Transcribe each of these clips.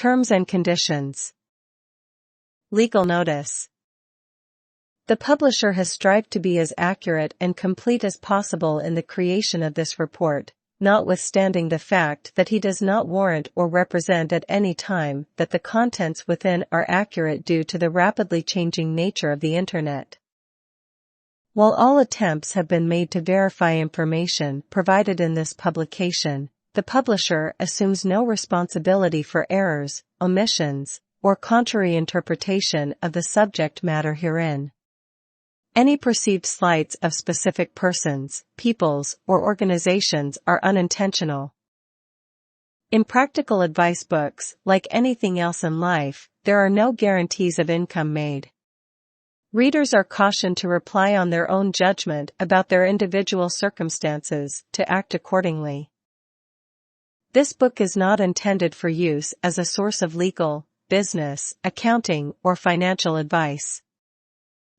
Terms and conditions. Legal notice. The publisher has strived to be as accurate and complete as possible in the creation of this report, notwithstanding the fact that he does not warrant or represent at any time that the contents within are accurate due to the rapidly changing nature of the Internet. While all attempts have been made to verify information provided in this publication, the publisher assumes no responsibility for errors, omissions, or contrary interpretation of the subject matter herein. Any perceived slights of specific persons, peoples, or organizations are unintentional. In practical advice books, like anything else in life, there are no guarantees of income made. Readers are cautioned to rely on their own judgment about their individual circumstances, to act accordingly. This book is not intended for use as a source of legal, business, accounting, or financial advice.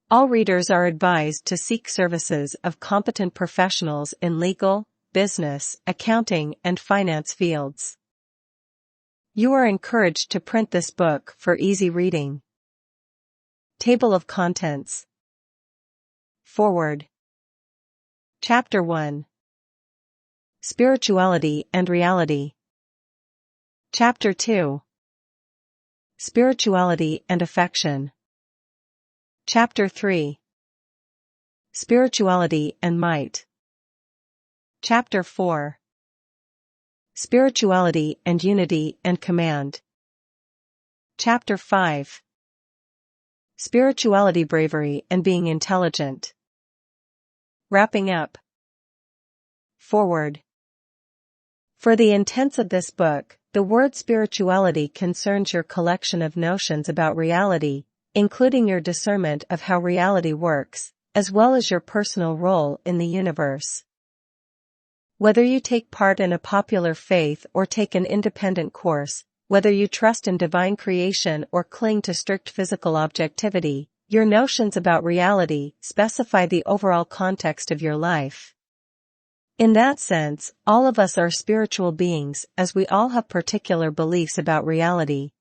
All readers are advised to seek services of competent professionals in legal, business, accounting, and finance fields. You are encouraged to print this book for easy reading. Table of Contents. Foreword. Chapter 1. Spirituality and Reality. Chapter 2. Spirituality and Affection. Chapter 3. Spirituality and Might. Chapter 4. Spirituality and Unity and Command. Chapter 5. Spirituality, Bravery, and Being Intelligent. Wrapping up. Foreword. For the intents of this book, the word spirituality concerns your collection of notions about reality, including your discernment of how reality works, as well as your personal role in the universe. Whether you take part in a popular faith or take an independent course, whether you trust in divine creation or cling to strict physical objectivity, your notions about reality specify the overall context of your life. In that sense, all of us are spiritual beings, as we all have particular beliefs about reality.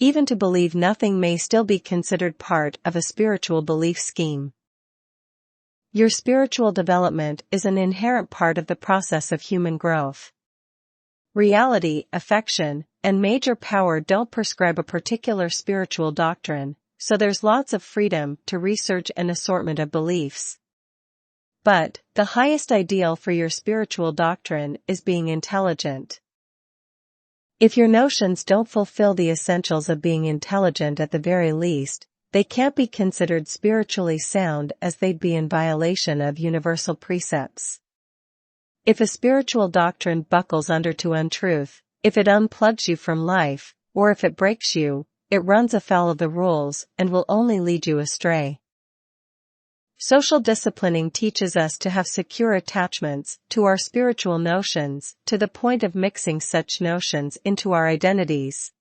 Even to believe nothing may still be considered part of a spiritual belief scheme. Your spiritual development is an inherent part of the process of human growth. Reality, affection, and major power don't prescribe a particular spiritual doctrine, so there's lots of freedom to research an assortment of beliefs. But, the highest ideal for your spiritual doctrine is being intelligent. If your notions don't fulfill the essentials of being intelligent at the very least, they can't be considered spiritually sound, as they'd be in violation of universal precepts. If a spiritual doctrine buckles under to untruth, if it unplugs you from life, or if it breaks you, it runs afoul of the rules and will only lead you astray. Social disciplining teaches us to have secure attachments to our spiritual notions, to the point of mixing such notions into our identities.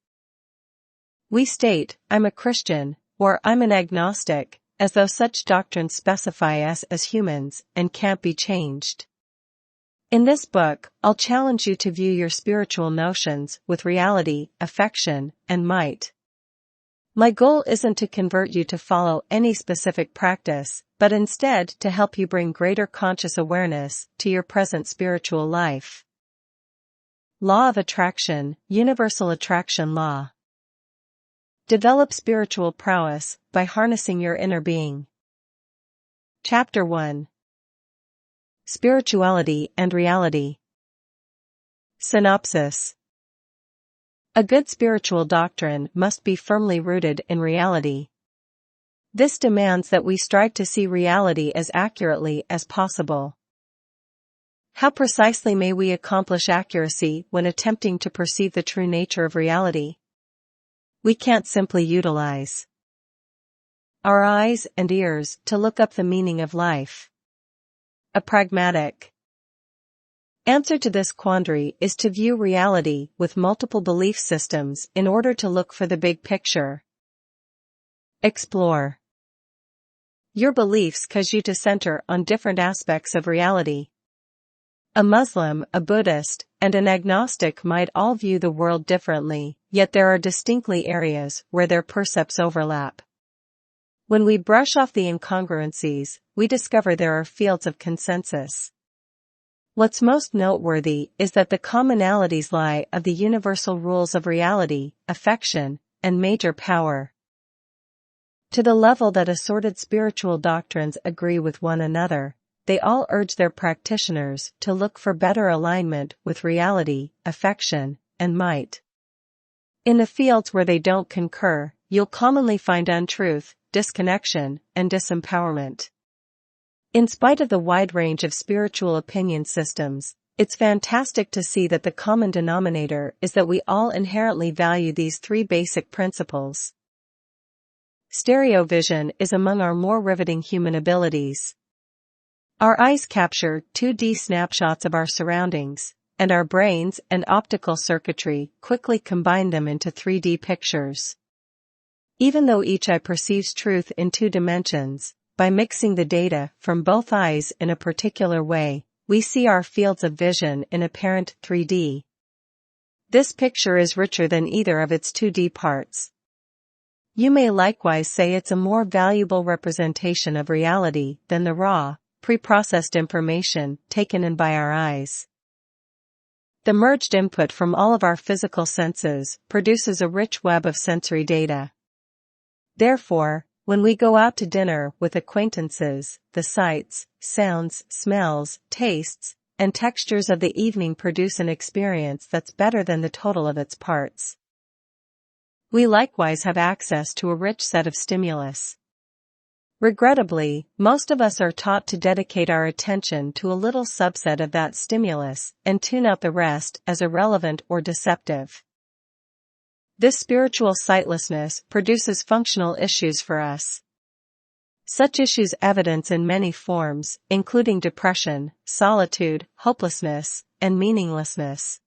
We state, "I'm a Christian," or "I'm an agnostic," as though such doctrines specify us as humans and can't be changed. In this book, I'll challenge you to view your spiritual notions with reality, affection, and might. My goal isn't to convert you to follow any specific practice, but instead to help you bring greater conscious awareness to your present spiritual life. Law of Attraction, Universal Attraction Law. Develop spiritual prowess by harnessing your inner being. Chapter 1. Spirituality and Reality. Synopsis. A good spiritual doctrine must be firmly rooted in reality. This demands that we strive to see reality as accurately as possible. How precisely may we accomplish accuracy when attempting to perceive the true nature of reality? We can't simply utilize our eyes and ears to look up the meaning of life. A pragmatic answer to this quandary is to view reality with multiple belief systems in order to look for the big picture. Explore. Your beliefs cause you to center on different aspects of reality. A Muslim, a Buddhist, and an agnostic might all view the world differently, yet there are distinctly areas where their percepts overlap. When we brush off the incongruencies, we discover there are fields of consensus. What's most noteworthy is that the commonalities lie of the universal rules of reality, affection, and major power. To the level that assorted spiritual doctrines agree with one another, they all urge their practitioners to look for better alignment with reality, affection, and might. In the fields where they don't concur, you'll commonly find untruth, disconnection, and disempowerment. In spite of the wide range of spiritual opinion systems, it's fantastic to see that the common denominator is that we all inherently value these three basic principles. Stereo vision is among our more riveting human abilities. Our eyes capture 2D snapshots of our surroundings, and our brains and optical circuitry quickly combine them into 3D pictures. Even though each eye perceives truth in 2 dimensions, by mixing the data from both eyes in a particular way, we see our fields of vision in apparent 3D. This picture is richer than either of its 2D parts. You may likewise say it's a more valuable representation of reality than the raw, pre-processed information taken in by our eyes. The merged input from all of our physical senses produces a rich web of sensory data. Therefore, when we go out to dinner with acquaintances, the sights, sounds, smells, tastes, and textures of the evening produce an experience that's better than the total of its parts. We likewise have access to a rich set of stimulus. Regrettably, most of us are taught to dedicate our attention to a little subset of that stimulus and tune out the rest as irrelevant or deceptive. This spiritual sightlessness produces functional issues for us. Such issues evidence in many forms, including depression, solitude, hopelessness, and meaninglessness.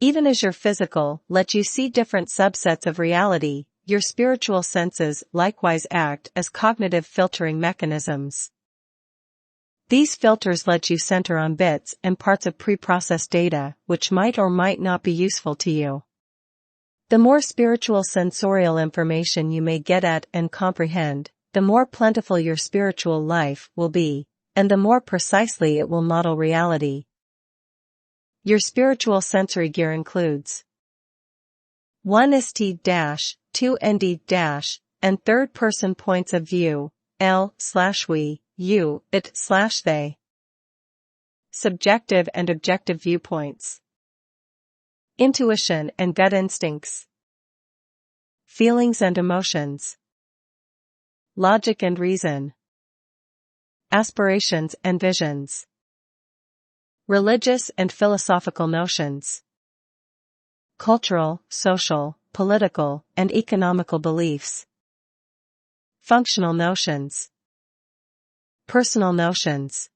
Even as your physical lets you see different subsets of reality, your spiritual senses likewise act as cognitive filtering mechanisms. These filters let you center on bits and parts of pre-processed data which might or might not be useful to you. The more spiritual sensorial information you may get at and comprehend, the more plentiful your spiritual life will be, and the more precisely it will model reality. Your spiritual sensory gear includes 1 st-2 nd- and third-person points of view, L/we, you, it/they. Subjective and objective viewpoints. Intuition and gut instincts. Feelings and emotions. Logic and reason. Aspirations and visions. Religious and philosophical notions. Cultural, social, political, and economical beliefs. Functional notions. Personal notions.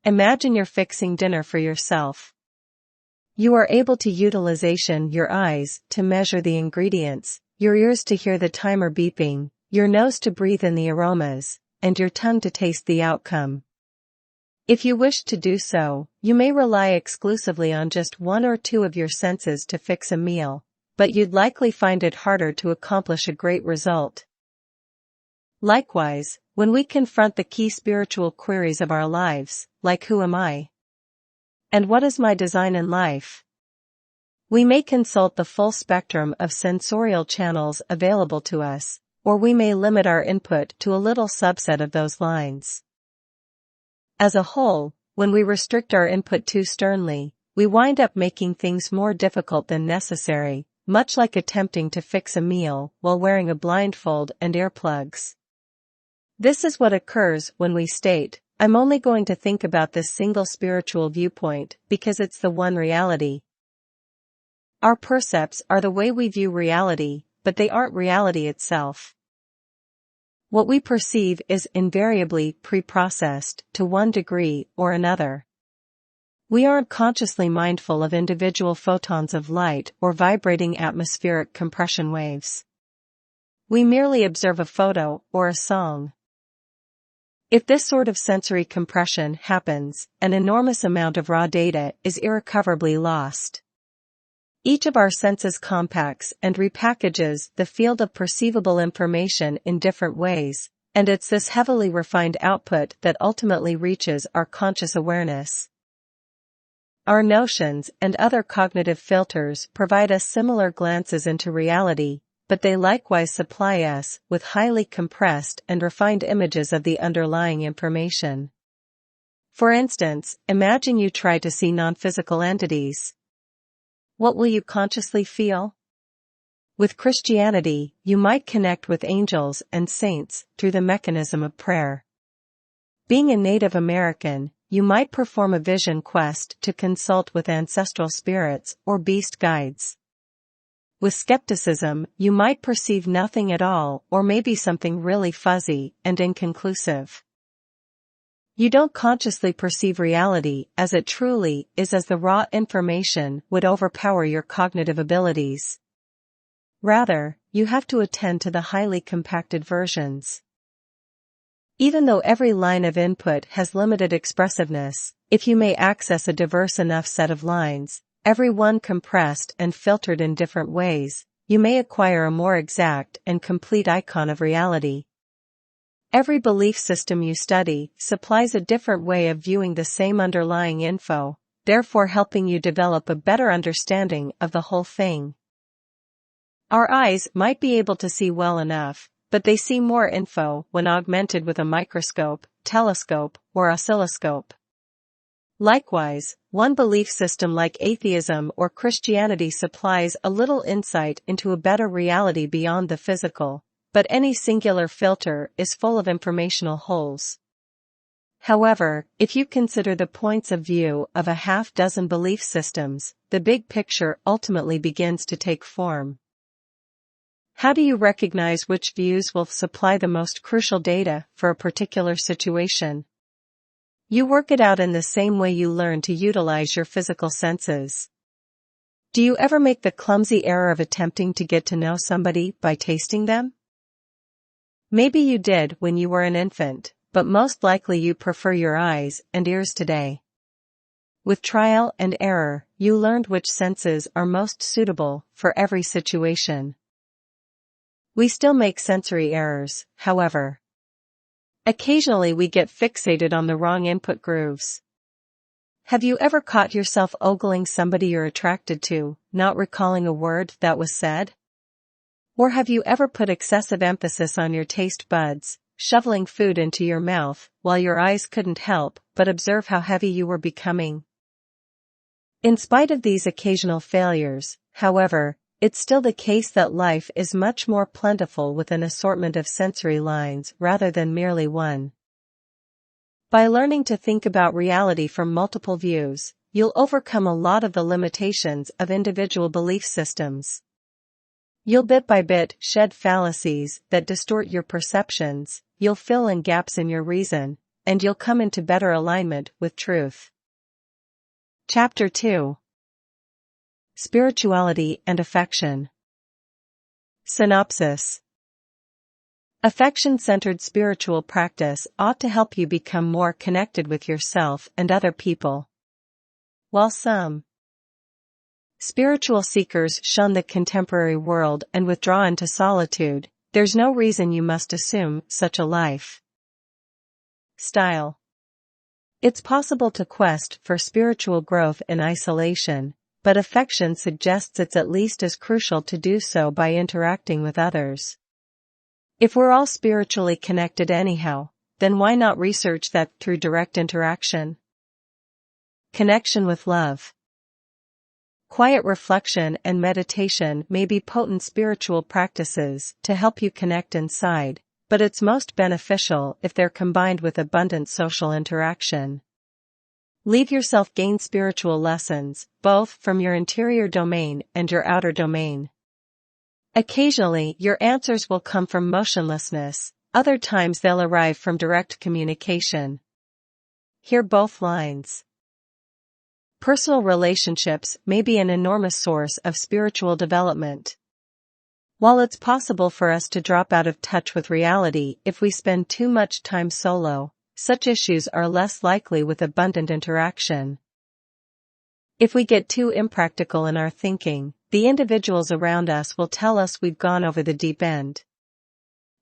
Imagine you're fixing dinner for yourself. You are able to utilization your eyes to measure the ingredients, your ears to hear the timer beeping, your nose to breathe in the aromas, and your tongue to taste the outcome. If you wish to do so, you may rely exclusively on just 1 or 2 of your senses to fix a meal, but you'd likely find it harder to accomplish a great result. Likewise, when we confront the key spiritual queries of our lives, like who am I? And what is my design in life? We may consult the full spectrum of sensorial channels available to us, or we may limit our input to a little subset of those lines. As a whole, when we restrict our input too sternly, we wind up making things more difficult than necessary, much like attempting to fix a meal while wearing a blindfold and earplugs. This is what occurs when we state, I'm only going to think about this single spiritual viewpoint because it's the one reality. Our percepts are the way we view reality, but they aren't reality itself. What we perceive is invariably pre-processed to one degree or another. We aren't consciously mindful of individual photons of light or vibrating atmospheric compression waves. We merely observe a photo or a song. If this sort of sensory compression happens, an enormous amount of raw data is irrecoverably lost. Each of our senses compacts and repackages the field of perceivable information in different ways, and it's this heavily refined output that ultimately reaches our conscious awareness. Our notions and other cognitive filters provide us similar glances into reality, but they likewise supply us with highly compressed and refined images of the underlying information. For instance, imagine you try to see non-physical entities. What will you consciously feel? With Christianity, you might connect with angels and saints through the mechanism of prayer. Being a Native American, you might perform a vision quest to consult with ancestral spirits or beast guides. With skepticism, you might perceive nothing at all or maybe something really fuzzy and inconclusive. You don't consciously perceive reality as it truly is, as the raw information would overpower your cognitive abilities. Rather, you have to attend to the highly compacted versions. Even though every line of input has limited expressiveness, if you may access a diverse enough set of lines, every one compressed and filtered in different ways, you may acquire a more exact and complete icon of reality. Every belief system you study supplies a different way of viewing the same underlying info, therefore helping you develop a better understanding of the whole thing. Our eyes might be able to see well enough, but they see more info when augmented with a microscope, telescope, or oscilloscope. Likewise, one belief system like atheism or Christianity supplies a little insight into a better reality beyond the physical, but any singular filter is full of informational holes. However, if you consider the points of view of a half-dozen belief systems, the big picture ultimately begins to take form. How do you recognize which views will supply the most crucial data for a particular situation? You work it out in the same way you learn to utilize your physical senses. Do you ever make the clumsy error of attempting to get to know somebody by tasting them? Maybe you did when you were an infant, but most likely you prefer your eyes and ears today. With trial and error, you learned which senses are most suitable for every situation. We still make sensory errors, however. Occasionally we get fixated on the wrong input grooves. Have you ever caught yourself ogling somebody you're attracted to, not recalling a word that was said? Or have you ever put excessive emphasis on your taste buds, shoveling food into your mouth, while your eyes couldn't help but observe how heavy you were becoming? In spite of these occasional failures, however, it's still the case that life is much more plentiful with an assortment of sensory lines rather than merely one. By learning to think about reality from multiple views, you'll overcome a lot of the limitations of individual belief systems. You'll bit by bit shed fallacies that distort your perceptions, you'll fill in gaps in your reason, and you'll come into better alignment with truth. Chapter 2. Spirituality and Affection. Synopsis. Affection-centered spiritual practice ought to help you become more connected with yourself and other people. While some spiritual seekers shun the contemporary world and withdraw into solitude, there's no reason you must assume such a life style. It's possible to quest for spiritual growth in isolation, but affection suggests it's at least as crucial to do so by interacting with others. If we're all spiritually connected anyhow, then why not research that through direct interaction? Connection with love. Quiet reflection and meditation may be potent spiritual practices to help you connect inside, but it's most beneficial if they're combined with abundant social interaction. Leave yourself gain spiritual lessons, both from your interior domain and your outer domain. Occasionally, your answers will come from motionlessness, other times they'll arrive from direct communication. Hear both lines. Personal relationships may be an enormous source of spiritual development. While it's possible for us to drop out of touch with reality if we spend too much time solo, such issues are less likely with abundant interaction. If we get too impractical in our thinking, the individuals around us will tell us we've gone over the deep end.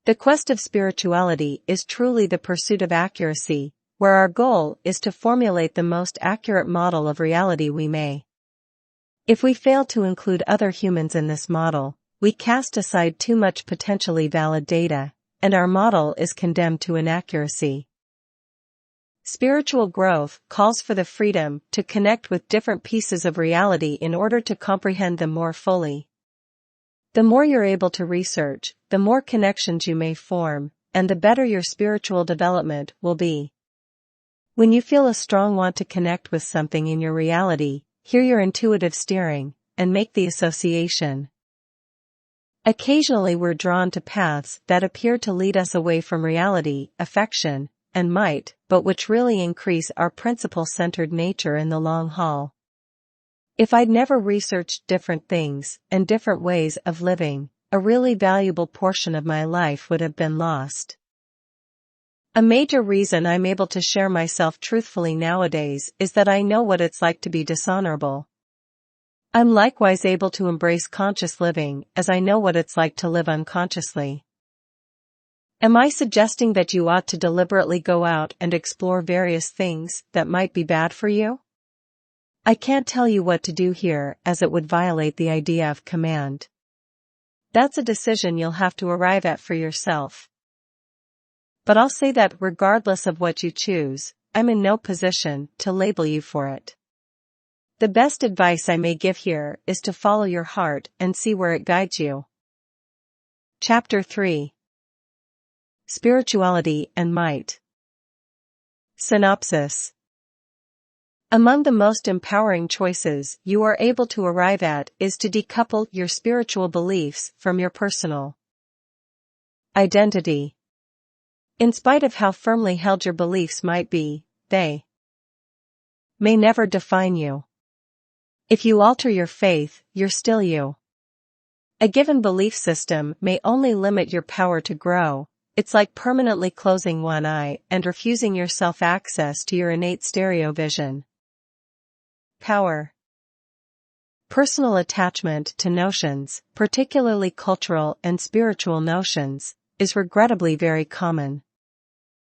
The quest of spirituality is truly the pursuit of accuracy, where our goal is to formulate the most accurate model of reality we may. If we fail to include other humans in this model, we cast aside too much potentially valid data, and our model is condemned to inaccuracy. Spiritual growth calls for the freedom to connect with different pieces of reality in order to comprehend them more fully. The more you're able to research, the more connections you may form, and the better your spiritual development will be. When you feel a strong want to connect with something in your reality, hear your intuitive steering, and make the association. Occasionally we're drawn to paths that appear to lead us away from reality, affection, and might, but which really increase our principle-centered nature in the long haul. If I'd never researched different things and different ways of living, a really valuable portion of my life would have been lost. A major reason I'm able to share myself truthfully nowadays is that I know what it's like to be dishonorable. I'm likewise able to embrace conscious living as I know what it's like to live unconsciously. Am I suggesting that you ought to deliberately go out and explore various things that might be bad for you? I can't tell you what to do here, as it would violate the idea of command. That's a decision you'll have to arrive at for yourself. But I'll say that regardless of what you choose, I'm in no position to label you for it. The best advice I may give here is to follow your heart and see where it guides you. Chapter 3. Spirituality and Might. Synopsis. Among the most empowering choices you are able to arrive at is to decouple your spiritual beliefs from your personal identity. In spite of how firmly held your beliefs might be, they may never define you. If you alter your faith, you're still you. A given belief system may only limit your power to grow. It's like permanently closing one eye and refusing yourself access to your innate stereo vision. Power. Personal attachment to notions, particularly cultural and spiritual notions, is regrettably very common.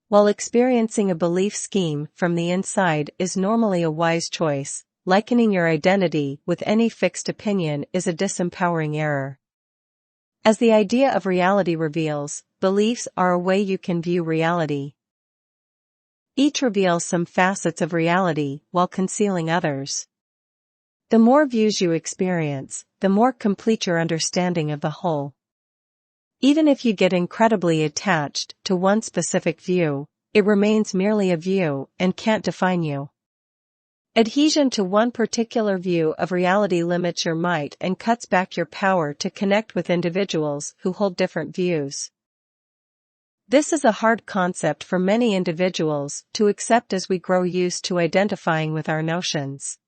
While experiencing a belief scheme from the inside is normally a wise choice, likening your identity with any fixed opinion is a disempowering error. As the idea of reality reveals, beliefs are a way you can view reality. Each reveals some facets of reality while concealing others. The more views you experience, the more complete your understanding of the whole. Even if you get incredibly attached to one specific view, it remains merely a view and can't define you. Adhesion to one particular view of reality limits your might and cuts back your power to connect with individuals who hold different views. This is a hard concept for many individuals to accept as we grow used to identifying with our notions.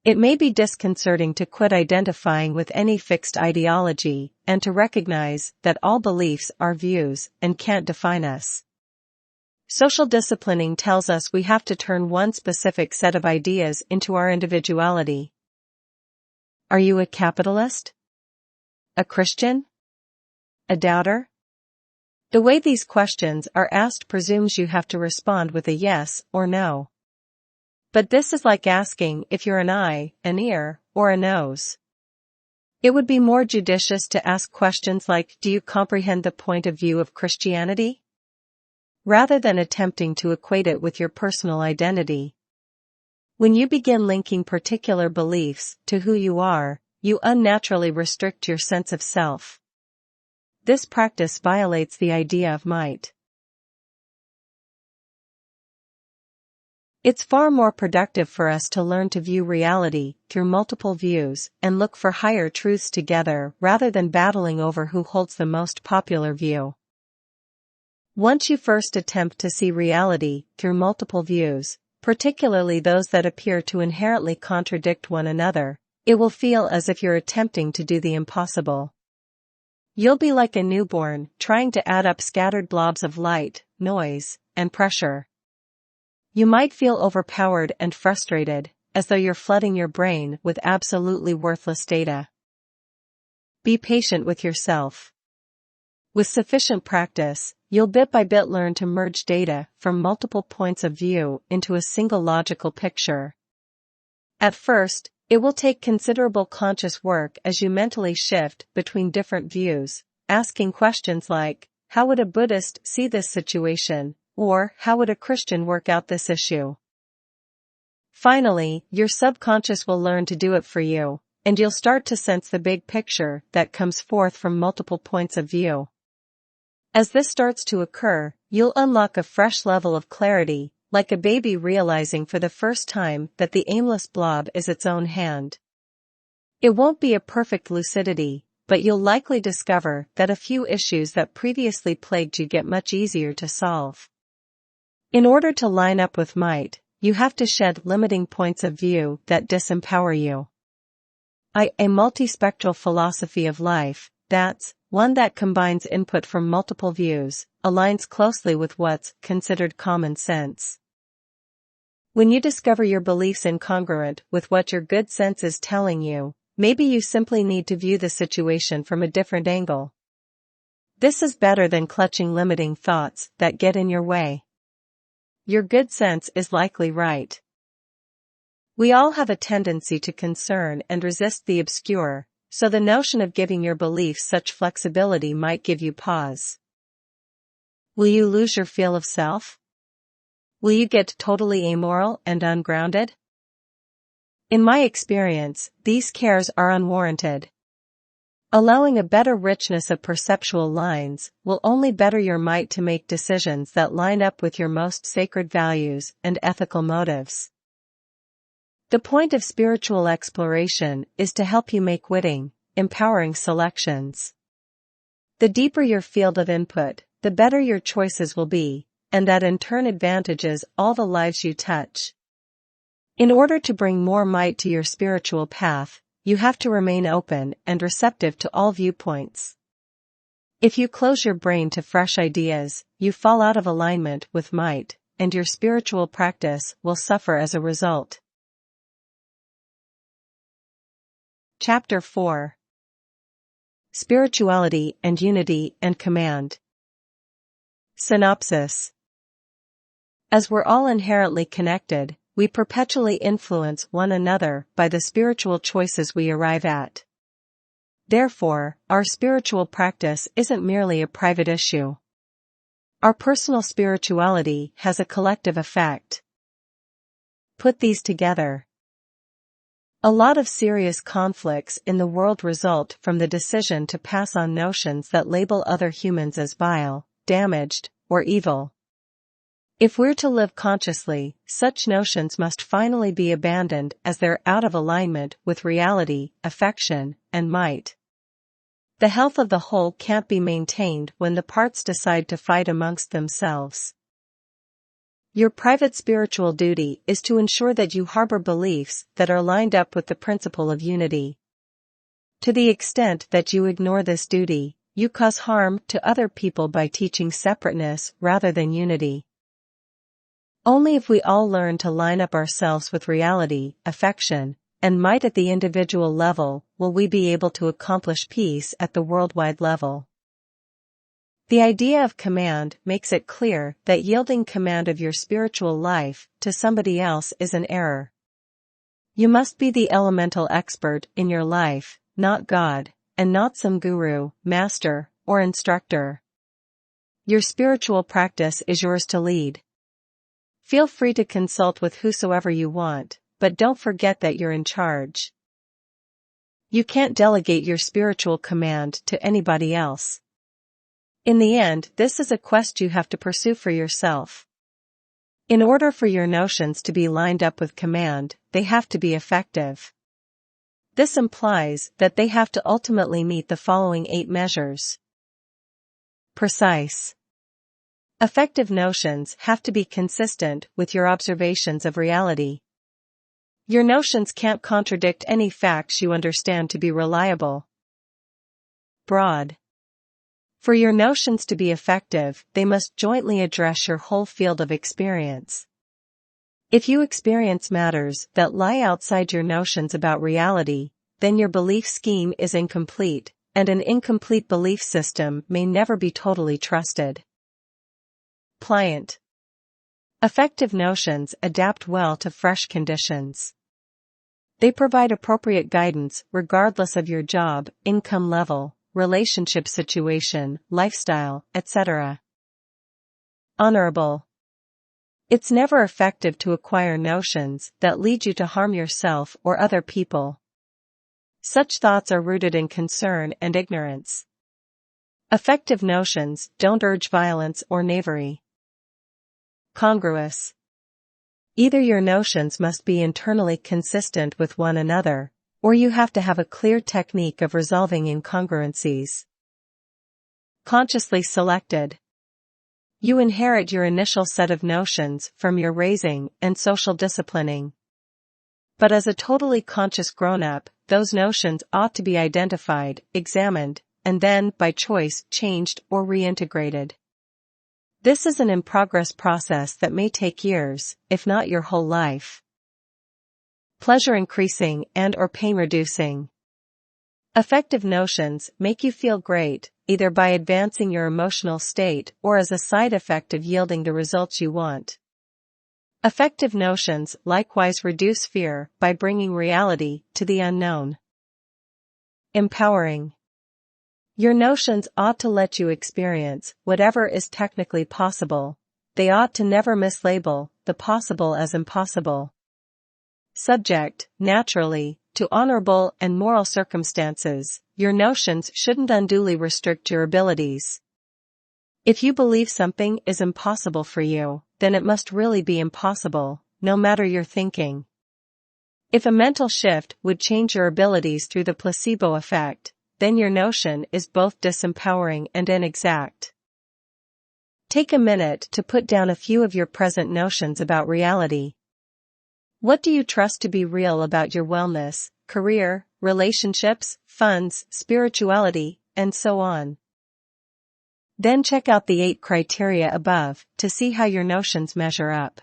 It may be disconcerting to quit identifying with any fixed ideology and to recognize that all beliefs are views and can't define us. Social disciplining tells us we have to turn one specific set of ideas into our individuality. Are you a capitalist? A Christian? A doubter? The way these questions are asked presumes you have to respond with a yes or no. But this is like asking if you're an eye, an ear, or a nose. It would be more judicious to ask questions like, do you comprehend the point of view of Christianity? Rather than attempting to equate it with your personal identity. When you begin linking particular beliefs to who you are, you unnaturally restrict your sense of self. This practice violates the idea of might. It's far more productive for us to learn to view reality through multiple views and look for higher truths together rather than battling over who holds the most popular view. Once you first attempt to see reality through multiple views, particularly those that appear to inherently contradict one another, it will feel as if you're attempting to do the impossible. You'll be like a newborn, trying to add up scattered blobs of light, noise, and pressure. You might feel overpowered and frustrated, as though you're flooding your brain with absolutely worthless data. Be patient with yourself. With sufficient practice, you'll bit by bit learn to merge data from multiple points of view into a single logical picture. At first, it will take considerable conscious work as you mentally shift between different views, asking questions like, how would a Buddhist see this situation, or how would a Christian work out this issue? Finally, your subconscious will learn to do it for you, and you'll start to sense the big picture that comes forth from multiple points of view. As this starts to occur, you'll unlock a fresh level of clarity, like a baby realizing for the first time that the aimless blob is its own hand. It won't be a perfect lucidity, but you'll likely discover that a few issues that previously plagued you get much easier to solve. In order to line up with might, you have to shed limiting points of view that disempower you. A multispectral philosophy of life, that's one that combines input from multiple views, aligns closely with what's considered common sense. When you discover your beliefs incongruent with what your good sense is telling you, maybe you simply need to view the situation from a different angle. This is better than clutching limiting thoughts that get in your way. Your good sense is likely right. We all have a tendency to concern and resist the obscure, so the notion of giving your beliefs such flexibility might give you pause. Will you lose your feel of self? Will you get totally amoral and ungrounded? In my experience, these cares are unwarranted. Allowing a better richness of perceptual lines will only better your might to make decisions that line up with your most sacred values and ethical motives. The point of spiritual exploration is to help you make witting, empowering selections. The deeper your field of input, the better your choices will be, and that in turn advantages all the lives you touch. In order to bring more might to your spiritual path, you have to remain open and receptive to all viewpoints. If you close your brain to fresh ideas, you fall out of alignment with might, and your spiritual practice will suffer as a result. Chapter 4. Spirituality and Unity and Command. Synopsis. As we're all inherently connected, we perpetually influence one another by the spiritual choices we arrive at. Therefore, our spiritual practice isn't merely a private issue. Our personal spirituality has a collective effect. Put these together. A lot of serious conflicts in the world result from the decision to pass on notions that label other humans as vile, damaged, or evil. If we're to live consciously, such notions must finally be abandoned as they're out of alignment with reality, affection, and might. The health of the whole can't be maintained when the parts decide to fight amongst themselves. Your private spiritual duty is to ensure that you harbor beliefs that are lined up with the principle of unity. To the extent that you ignore this duty, you cause harm to other people by teaching separateness rather than unity. Only if we all learn to line up ourselves with reality, affection, and might at the individual level will we be able to accomplish peace at the worldwide level. The idea of command makes it clear that yielding command of your spiritual life to somebody else is an error. You must be the elemental expert in your life, not God, and not some guru, master, or instructor. Your spiritual practice is yours to lead. Feel free to consult with whosoever you want, but don't forget that you're in charge. You can't delegate your spiritual command to anybody else. In the end, this is a quest you have to pursue for yourself. In order for your notions to be lined up with command, they have to be effective. This implies that they have to ultimately meet the following 8 measures. Precise. Effective notions have to be consistent with your observations of reality. Your notions can't contradict any facts you understand to be reliable. Broad. For your notions to be effective, they must jointly address your whole field of experience. If you experience matters that lie outside your notions about reality, then your belief scheme is incomplete, and an incomplete belief system may never be totally trusted. Pliant. Effective notions adapt well to fresh conditions. They provide appropriate guidance regardless of your job, income level, relationship situation, lifestyle, etc. Honorable. It's never effective to acquire notions that lead you to harm yourself or other people. Such thoughts are rooted in concern and ignorance. Effective notions don't urge violence or knavery. Congruous. Either your notions must be internally consistent with one another, or you have to have a clear technique of resolving incongruencies. Consciously selected. You inherit your initial set of notions from your raising and social disciplining. But as a totally conscious grown-up, those notions ought to be identified, examined, and then, by choice, changed or reintegrated. This is an in-progress process that may take years, if not your whole life. Pleasure increasing and/or pain reducing. Effective notions make you feel great, either by advancing your emotional state or as a side effect of yielding the results you want. Effective notions likewise reduce fear by bringing reality to the unknown. Empowering. Your notions ought to let you experience whatever is technically possible. They ought to never mislabel the possible as impossible. Subject, naturally, to honorable and moral circumstances, your notions shouldn't unduly restrict your abilities. If you believe something is impossible for you, then it must really be impossible, no matter your thinking. If a mental shift would change your abilities through the placebo effect, then your notion is both disempowering and inexact. Take a minute to put down a few of your present notions about reality. What do you trust to be real about your wellness, career, relationships, funds, spirituality, and so on? Then check out the 8 criteria above to see how your notions measure up.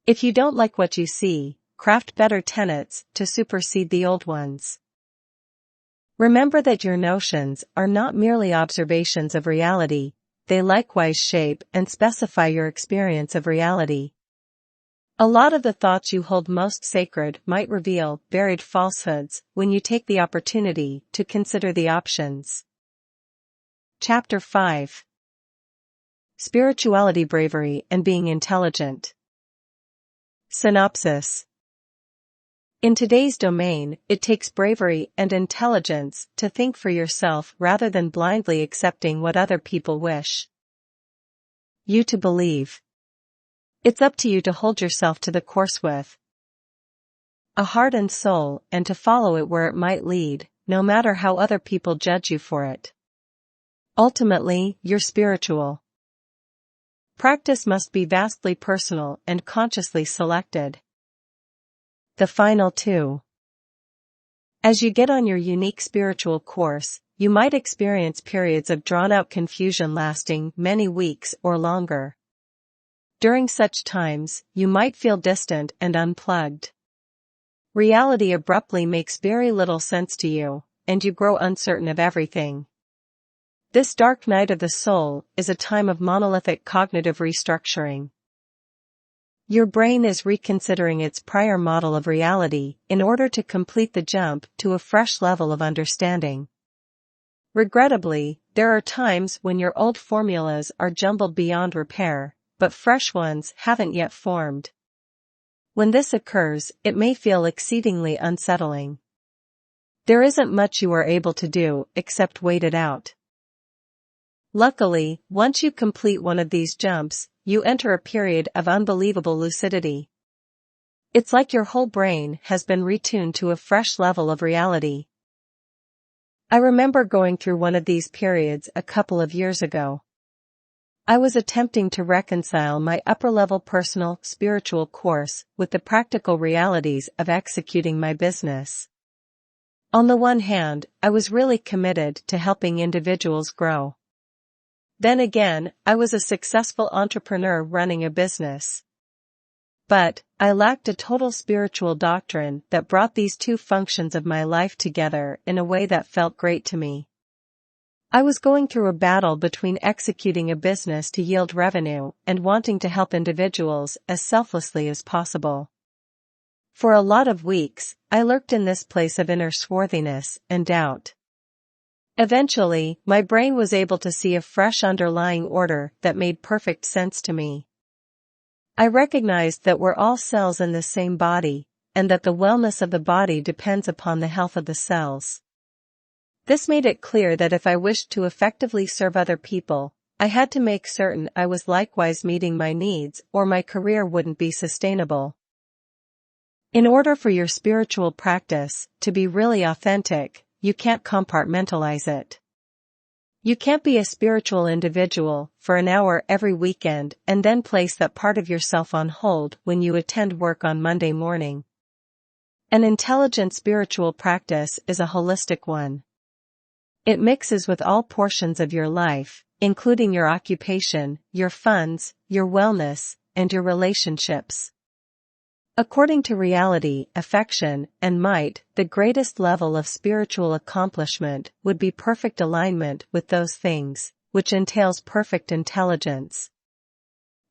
If you don't like what you see, craft better tenets to supersede the old ones. Remember that your notions are not merely observations of reality, they likewise shape and specify your experience of reality. A lot of the thoughts you hold most sacred might reveal buried falsehoods when you take the opportunity to consider the options. Chapter 5. Spirituality, Bravery, and Being Intelligent. Synopsis. In today's domain, it takes bravery and intelligence to think for yourself rather than blindly accepting what other people wish you to believe. It's up to you to hold yourself to the course with a heart and soul and to follow it where it might lead, no matter how other people judge you for it. Ultimately, you're spiritual. Practice must be vastly personal and consciously selected. The final 2. As you get on your unique spiritual course, you might experience periods of drawn-out confusion lasting many weeks or longer. During such times, you might feel distant and unplugged. Reality abruptly makes very little sense to you, and you grow uncertain of everything. This dark night of the soul is a time of monolithic cognitive restructuring. Your brain is reconsidering its prior model of reality in order to complete the jump to a fresh level of understanding. Regrettably, there are times when your old formulas are jumbled beyond repair, but fresh ones haven't yet formed. When this occurs, it may feel exceedingly unsettling. There isn't much you are able to do except wait it out. Luckily, once you complete one of these jumps, you enter a period of unbelievable lucidity. It's like your whole brain has been retuned to a fresh level of reality. I remember going through one of these periods a couple of years ago. I was attempting to reconcile my upper-level personal, spiritual course with the practical realities of executing my business. On the one hand, I was really committed to helping individuals grow. Then again, I was a successful entrepreneur running a business. But, I lacked a total spiritual doctrine that brought these two functions of my life together in a way that felt great to me. I was going through a battle between executing a business to yield revenue and wanting to help individuals as selflessly as possible. For a lot of weeks, I lurked in this place of inner swarthiness and doubt. Eventually, my brain was able to see a fresh underlying order that made perfect sense to me. I recognized that we're all cells in the same body, and that the wellness of the body depends upon the health of the cells. This made it clear that if I wished to effectively serve other people, I had to make certain I was likewise meeting my needs, or my career wouldn't be sustainable. In order for your spiritual practice to be really authentic, you can't compartmentalize it. You can't be a spiritual individual for an hour every weekend and then place that part of yourself on hold when you attend work on Monday morning. An intelligent spiritual practice is a holistic one. It mixes with all portions of your life, including your occupation, your funds, your wellness, and your relationships. According to reality, affection, and might, the greatest level of spiritual accomplishment would be perfect alignment with those things, which entails perfect intelligence.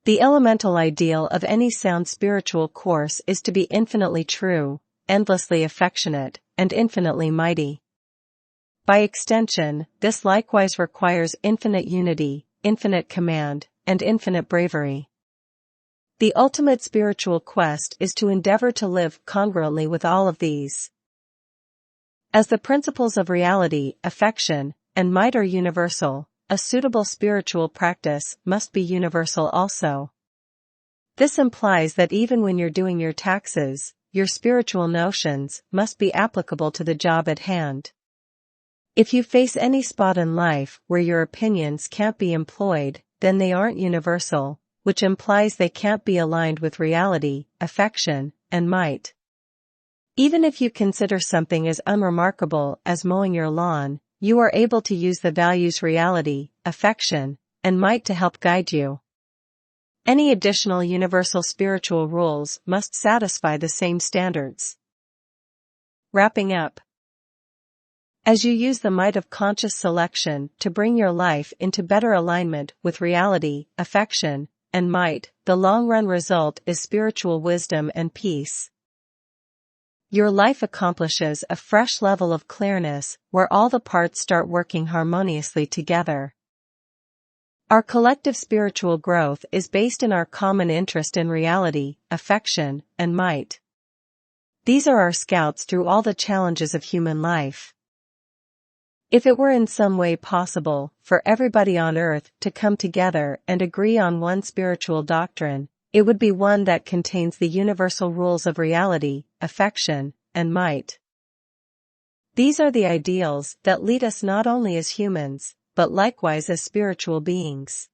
The elemental ideal of any sound spiritual course is to be infinitely true, endlessly affectionate, and infinitely mighty. By extension, this likewise requires infinite unity, infinite command, and infinite bravery. The ultimate spiritual quest is to endeavor to live congruently with all of these. As the principles of reality, affection, and might are universal, a suitable spiritual practice must be universal also. This implies that even when you're doing your taxes, your spiritual notions must be applicable to the job at hand. If you face any spot in life where your opinions can't be employed, then they aren't universal, which implies they can't be aligned with reality, affection, and might. Even if you consider something as unremarkable as mowing your lawn, you are able to use the values reality, affection, and might to help guide you. Any additional universal spiritual rules must satisfy the same standards. Wrapping up. As you use the might of conscious selection to bring your life into better alignment with reality, affection, and might, the long-run result is spiritual wisdom and peace. Your life accomplishes a fresh level of clearness where all the parts start working harmoniously together. Our collective spiritual growth is based in our common interest in reality, affection, and might. These are our scouts through all the challenges of human life. If it were in some way possible for everybody on earth to come together and agree on one spiritual doctrine, it would be one that contains the universal rules of reality, affection, and might. These are the ideals that lead us not only as humans, but likewise as spiritual beings.